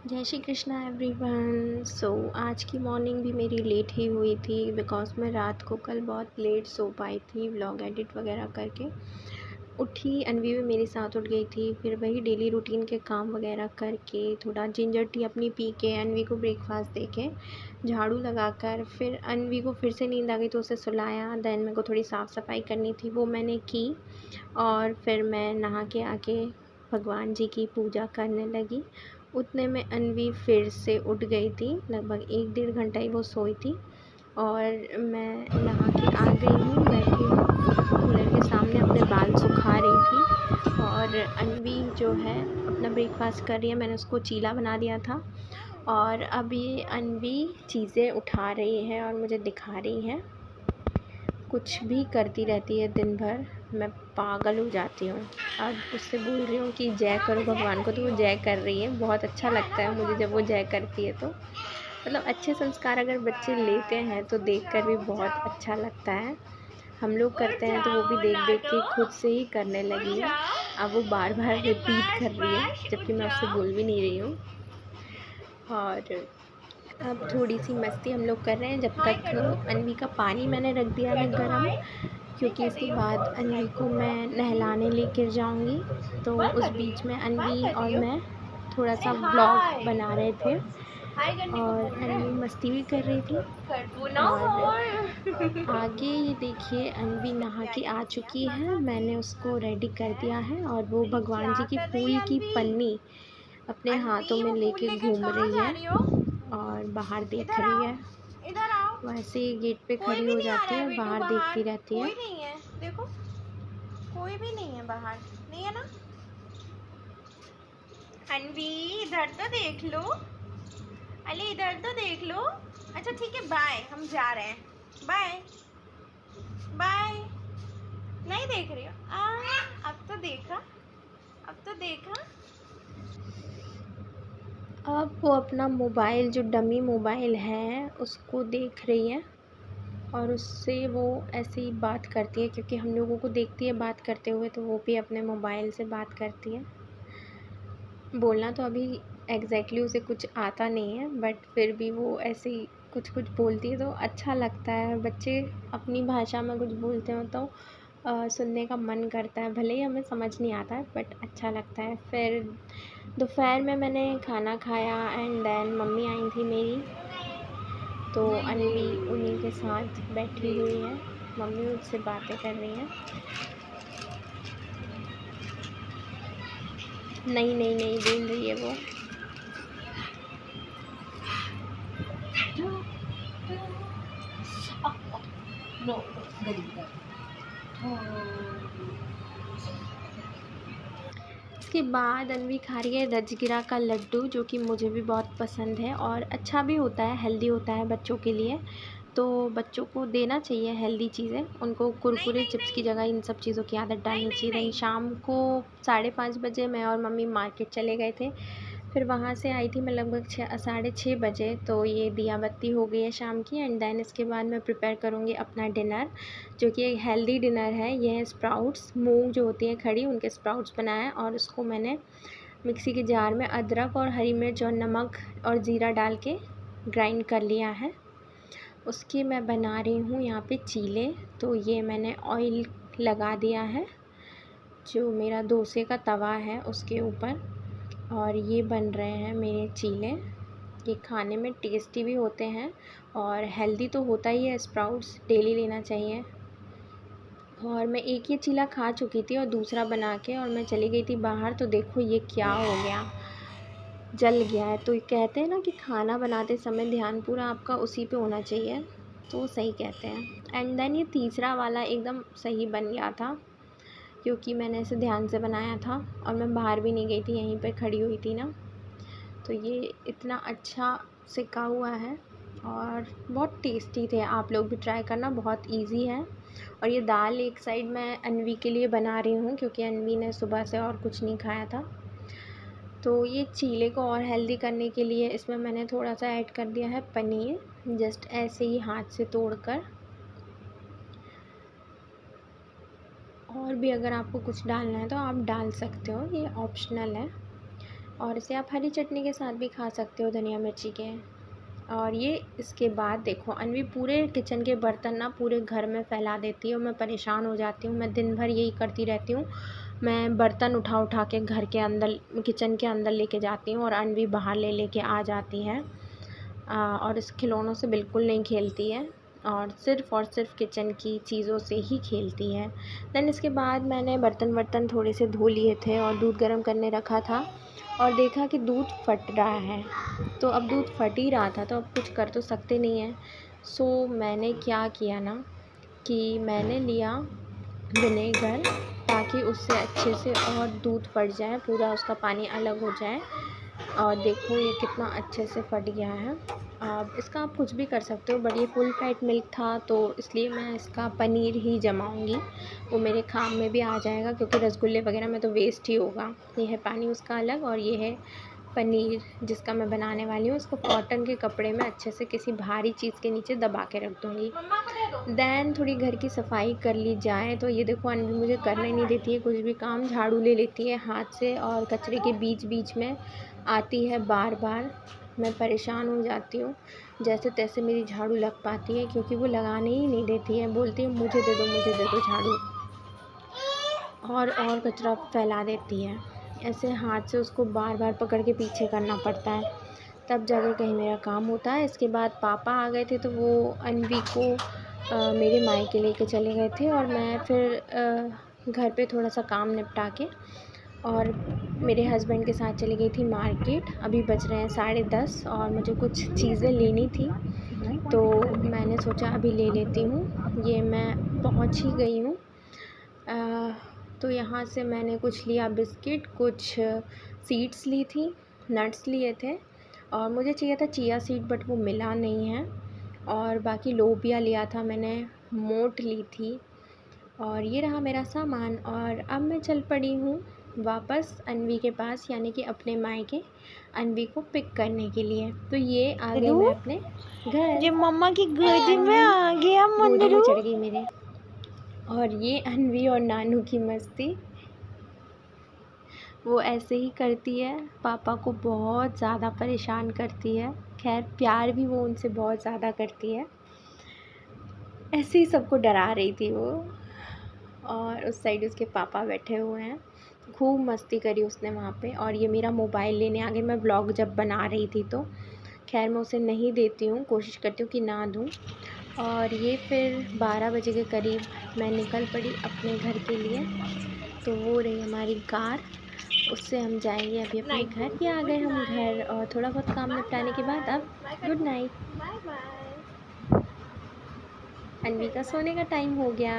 जय श्री कृष्णा एवरीवन। आज की मॉर्निंग भी मेरी लेट ही हुई थी बिकॉज़ मैं रात को कल बहुत लेट सो पाई थी व्लॉग एडिट वगैरह करके। उठी अनवी भी मेरे साथ उठ गई थी। फिर वही डेली रूटीन के काम वगैरह करके थोड़ा जिंजर टी अपनी पी के अनवी को ब्रेकफास्ट दे के झाड़ू लगाकर फिर अनवी को फिर से नींद आ गई तो उसे सुलाया। देन मेरे को थोड़ी साफ़ सफाई करनी थी, वो मैंने की और फिर मैं नहा के आके भगवान जी की पूजा करने लगी। उतने में अनवी फिर से उठ गई थी, लगभग 1 डेढ़ घंटा ही वो सोई थी और मैं नहा के आ गई हूँ, बैठी हूँ कूलर के सामने अपने बाल सुखा रही थी। और अनवी जो है अपना ब्रेकफास्ट कर रही है, मैंने उसको चीला बना दिया था और अभी अनवी चीज़ें उठा रही है और मुझे दिखा रही है। कुछ भी करती रहती है दिन भर, मैं पागल हो जाती हूँ। अब उससे बोल रही हूँ कि जय करो भगवान को, तो वो जय कर रही है। बहुत अच्छा लगता है मुझे जब वो जय करती है, तो मतलब अच्छे संस्कार अगर बच्चे लेते हैं तो देखकर भी बहुत अच्छा लगता है। हम लोग करते हैं तो वो भी देख देख के खुद से ही करने लगी है। अब वो बार बार रिपीट कर रही है जबकि मैं उससे बोल भी नहीं रही हूँ। और अब थोड़ी सी मस्ती हम लोग कर रहे हैं जब तक अनवी का पानी मैंने रख दिया है गरम, क्योंकि इसके बाद अनवी को मैं नहलाने लेकर जाऊंगी। तो उस बीच में अनवी और मैं थोड़ा सा ब्लॉग बना रहे थे और अनवी मस्ती भी कर रही थी। और आगे ये देखिए अनवी नहा के आ चुकी है, मैंने उसको रेडी कर दिया है और वो भगवान जी की फूल की पन्नी अपने हाथों में लेके घूम रही है और बाहर देख रही है। इधर आओ। वैसे ही गेट पे कोई खड़ी भी हो नहीं आ जाती रहा है है और बिट्टू बाहर देखती रहती है। कोई नहीं है, देखो कोई भी नहीं है बाहर, नहीं है ना। अनवी इधर तो देख लो, अली इधर तो देख लो। अच्छा ठीक है, बाय, हम जा रहे हैं, बाय बाय। नहीं देख रही हो? अब तो देखा, अब तो देखा। अब वो अपना मोबाइल जो डमी मोबाइल है उसको देख रही है और उससे वो ऐसे ही बात करती है, क्योंकि हम लोगों को देखती है बात करते हुए तो वो भी अपने मोबाइल से बात करती है। बोलना तो अभी एग्जैक्टली उसे कुछ आता नहीं है, बट फिर भी वो ऐसे ही कुछ कुछ बोलती है तो अच्छा लगता है। बच्चे अपनी भाषा में कुछ बोलते हो तो सुनने का मन करता है, भले ही हमें समझ नहीं आता है बट अच्छा लगता है। फिर दोपहर में मैंने खाना खाया एंड देन मम्मी आई थी मेरी, तो अनवी उन्हीं के साथ बैठी हुई है, मम्मी उससे बातें कर रही हैं। नहीं नहीं नहीं बोल रही है वो। इसके बाद अनवी खा रही है राजगिरा का लड्डू, जो कि मुझे भी बहुत पसंद है और अच्छा भी होता है, हेल्दी होता है बच्चों के लिए। तो बच्चों को देना चाहिए हेल्दी चीज़ें, उनको नहीं कुरकुरे नहीं चिप्स की नहीं जगह इन सब चीज़ों की आदत नहीं डालनी नहीं चाहिए। देन नहीं। शाम को 5:30 बजे मैं और मम्मी मार्केट चले गए थे। फिर वहाँ से आई थी मैं लगभग 6 साढ़े 6 बजे। तो ये दिया बत्ती हो गई है शाम की एंड देन इसके बाद मैं प्रिपेयर करूँगी अपना डिनर, जो कि एक हेल्दी डिनर है। ये है स्प्राउट्स, मूंग जो होती है खड़ी, उनके स्प्राउट्स बनाए और उसको मैंने मिक्सी के जार में अदरक और हरी मिर्च और नमक और ज़ीरा डाल के ग्राइंड कर लिया है। उसकी मैं बना रही हूँ यहाँ पे चीले। तो ये मैंने ऑयल लगा दिया है जो मेरा डोसे का तवा है उसके ऊपर, और ये बन रहे हैं मेरे चीले। ये खाने में टेस्टी भी होते हैं और हेल्दी तो होता ही है, स्प्राउट्स डेली लेना चाहिए। और मैं एक ये चीला खा चुकी थी और दूसरा बना के और मैं चली गई थी बाहर, तो देखो ये क्या हो गया, जल गया है। तो कहते हैं ना कि खाना बनाते समय ध्यान पूरा आपका उसी पे होना चाहिए, तो वो सही कहते हैं। एंड देन ये तीसरा वाला एकदम सही बन गया था, क्योंकि मैंने इसे ध्यान से बनाया था और मैं बाहर भी नहीं गई थी, यहीं पे खड़ी हुई थी ना। तो ये इतना अच्छा सिका हुआ है और बहुत टेस्टी थे। आप लोग भी ट्राई करना, बहुत इजी है। और ये दाल एक साइड मैं अनवी के लिए बना रही हूँ, क्योंकि अनवी ने सुबह से और कुछ नहीं खाया था। तो ये चीले को और हेल्दी करने के लिए इसमें मैंने थोड़ा सा ऐड कर दिया है पनीर, जस्ट ऐसे ही हाथ से तोड़कर। और भी अगर आपको कुछ डालना है तो आप डाल सकते हो, ये ऑप्शनल है। और इसे आप हरी चटनी के साथ भी खा सकते हो, धनिया मिर्ची के। और ये इसके बाद देखो अन्वी पूरे किचन के बर्तन ना पूरे घर में फैला देती है और मैं परेशान हो जाती हूँ। मैं दिन भर यही करती रहती हूँ। मैं बर्तन उठा उठा के घर के अंदर किचन के अंदर लेके जाती हूँ और अन्वी बाहर लेके आ जाती है। और इस खिलौनों से बिल्कुल नहीं खेलती है और सिर्फ़ किचन की चीज़ों से ही खेलती है। देन इसके बाद मैंने बर्तन थोड़े से धो लिए थे और दूध गर्म करने रखा था और देखा कि दूध फट रहा है। तो अब दूध फट ही रहा था तो अब कुछ कर तो सकते नहीं हैं। सो मैंने क्या किया ना कि मैंने लिया विनेगर ताकि उससे अच्छे से और दूध फट जाए, पूरा उसका पानी अलग हो जाए। और देखो ये कितना अच्छे से फट गया है। अब इसका आप कुछ भी कर सकते हो, बट ये फुल फैट मिल्क था तो इसलिए मैं इसका पनीर ही जमाऊँगी। वो मेरे काम में भी आ जाएगा क्योंकि रसगुल्ले वगैरह में तो वेस्ट ही होगा। ये है पानी उसका अलग और ये है पनीर जिसका मैं बनाने वाली हूँ। इसको कॉटन के कपड़े में अच्छे से किसी भारी चीज़ के नीचे दबा के रख दूँगी। दैन थोड़ी घर की सफाई कर ली जाए तो ये देखो अन्वी मुझे करने नहीं देती है कुछ भी काम। झाड़ू ले लेती है हाथ से और कचरे के बीच बीच में आती है बार बार। मैं परेशान हो जाती हूँ। जैसे तैसे मेरी झाड़ू लग पाती है क्योंकि वो लगाने ही नहीं देती है। बोलती है मुझे दे दो झाड़ू, और कचरा फैला देती है। ऐसे हाथ से उसको बार बार पकड़ के पीछे करना पड़ता है, तब जाके कहीं मेरा काम होता है। इसके बाद पापा आ गए थे तो वो अन्वी को मेरे मायके लेके चले गए थे और मैं फिर घर पे थोड़ा सा काम निपटा के और मेरे हस्बैंड के साथ चली गई थी मार्केट। अभी बज रहे हैं 10:30 और मुझे कुछ चीज़ें लेनी थी तो मैंने सोचा अभी ले लेती हूँ। ये मैं पहुँच ही गई हूँ। तो यहाँ से मैंने कुछ लिया बिस्किट, कुछ सीड्स ली थी, नट्स लिए थे और मुझे चाहिए था चिया सीड बट वो मिला नहीं है। और बाकी लोबिया लिया था मैंने, मोट ली थी। और ये रहा मेरा सामान और अब मैं चल पड़ी हूँ वापस अन्वी के पास, यानी कि अपने मायके अन्वी को पिक करने के लिए। तो ये आ गई मैं अपने घर। ये मम्मा की गोदी में आ गया गोदी में मुंडरू। चढ़ गई मेरे। और ये अन्वी और नानू की मस्ती, वो ऐसे ही करती है, पापा को बहुत ज़्यादा परेशान करती है। खैर प्यार भी वो उनसे बहुत ज़्यादा करती है। ऐसे ही सबको डरा रही थी वो। और उस साइड उसके पापा बैठे हुए हैं। खूब मस्ती करी उसने वहाँ पे। और ये मेरा मोबाइल लेने आ गई मैं व्लॉग जब बना रही थी तो। खैर मैं उसे नहीं देती हूँ, कोशिश करती हूँ कि ना दूँ। और ये फिर 12 बजे के करीब मैं निकल पड़ी अपने घर के लिए। तो वो रही हमारी कार, उससे हम जाएंगे अभी अपने घर। ये आ गए हम घर और थोड़ा बहुत काम निपटाने के बाद अब good night. Bye bye. Anvi का सोने का टाइम हो गया।